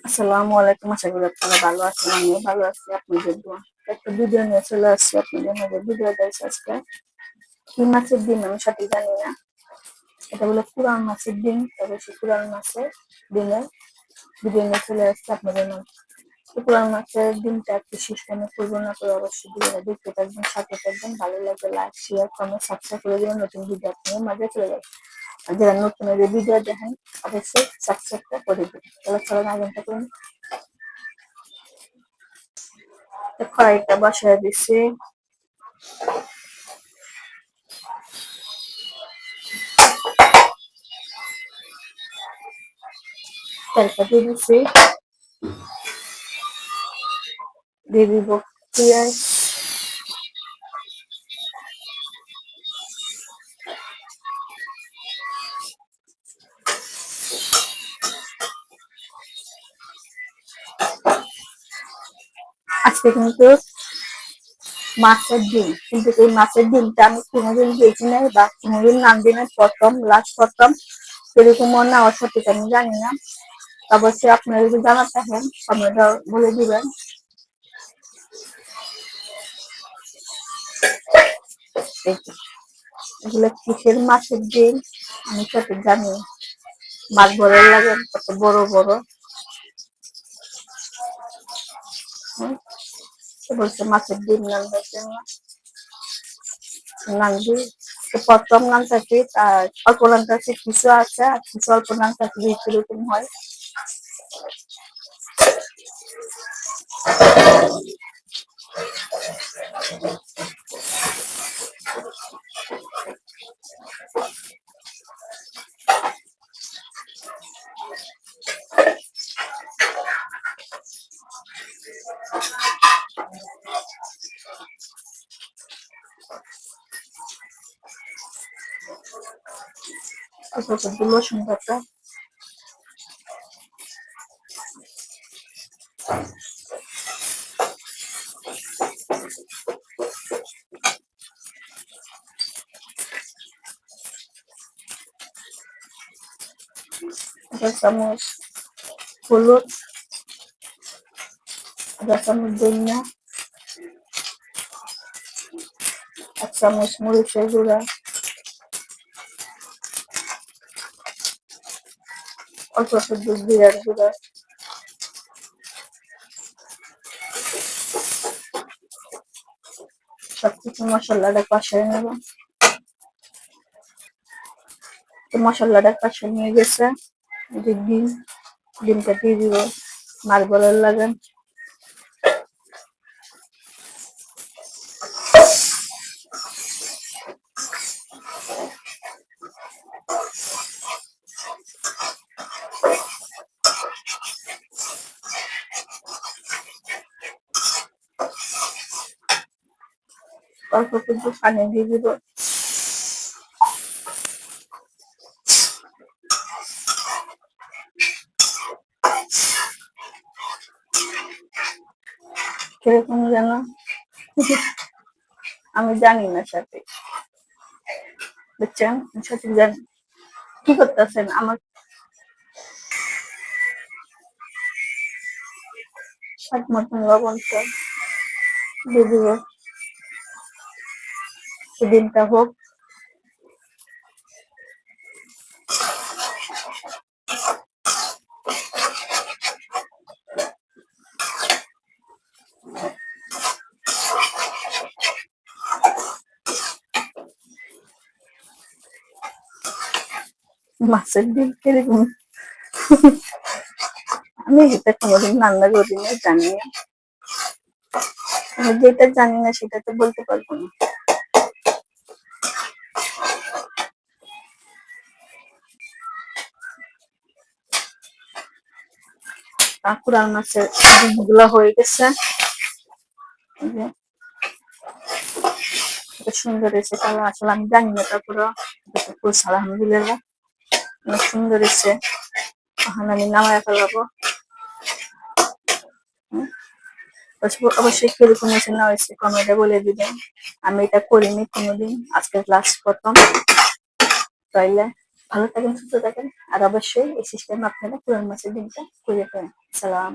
আসসালামু আলাইকুম। আশা করি আপনারা ভালো আছেন। আমিও ভালো আছি আপনাদের দোয়া। একটা ভিডিও নিয়ে চলে আসছি আপনাদের মাঝে। ভিডিওটা হচ্ছে আজকে কি মাছের ডিম আমি সঠিক জানি না। এটা হলো পুরান মাছের ডিম, তবে সে পুরান মাছের ডিমের ভিডিও নিয়ে চলে আসছে আপনাদের মাঝে। পুরান মাছের ডিমটা একটু সিস্টেমে করবো না করে অবশ্যই ভিডিওটা দেখতে থাকবেন, সাথে থাকবেন। ভালো লাগবে লাইক শেয়ার কমেন্ট সাবস্ক্রাইব করে দেবেন। নতুন ভিডিও আপনাদের মাঝে চলে যাবে। আর যারা নতুন ভিডিও দেখেন অবশ্যই সাবস্ক্রাইবটা করে দেবেন। তাহলে চলেন আগে করুন। কড়াইটা বসায় দিছি, তেলটা দিয়ে দিছি, দিয়ে দিব পেঁয়াজ, আজকে কিন্তু মাছের ডিম, কিন্তু এই মাছের ডিমটা আমি কোনোদিন দেখি নাই বা কোনোদিন নামবি না, প্রথম এরকম না অসঠিক আমি জানি না। অবশ্যই আপনারা যদি জানা থাকেন কমেন্টে বলে দিবেন। এগুলো কিসের মাছের ডিম আমি সঠিক জানি না। মাছ বড় লাগে কত বড় বড়, বলছে মাছের ডিম রান্নার জন্য নানবি। প্রথম নানটাকে অল্প নানটাকে কিছু আছে আর কিছু অল্প নানটাকে এরকম হয়। অল্প একটু রসুন বাটা, আধা চামচ হলুদ, আধা চামচ ধনিয়া, 1 চামচ মরিচের গুঁড়া, অল্প একটু জিরার গুঁড়া, সবকিছু মশলাটা কষাই নেব। তো মশলাটা কষাই নিয়ে গেছে, ডিমটা দিয়ে দিব মাছ বলার লাগে। অল্প একটু পানি দিয়ে দিব। কিরকম যেন আমি জানি না সঠিক, বুঝছেন? সঠিক জানি। কি করতেছেন? আমার স্বাদ মতন লবণটা দিয়ে দিব। ডিমটা হোক, মাছের ডিম কিরকম আমি এটা কোনোদিন রান্না করি না, জানি না। আমি যেটা জানি না সেটা তো বলতে পারবো না। পুরান মাছের ডিমগুলো হয়ে গেছে, সুন্দর হয়েছে কালার। আসলে আমি জানি না, তারপরে আলহামদুলিল্লাহ অনেক সুন্দর হয়েছে। এখন আমি নামায় ফেলাবো। অবশ্যই কিরকম হয়েছে না হয়েছে কমেন্টে বলে দিবেন। আমি এটা করিনি কোনোদিন, আজকে লাস্ট প্রথম। তাইলে ভালো থাকেন, সুস্থ থাকেন, আর অবশ্যই এই সিস্টেম আপনারা পুরান মাছের ডিমটা করে ফেলেন। সালাম।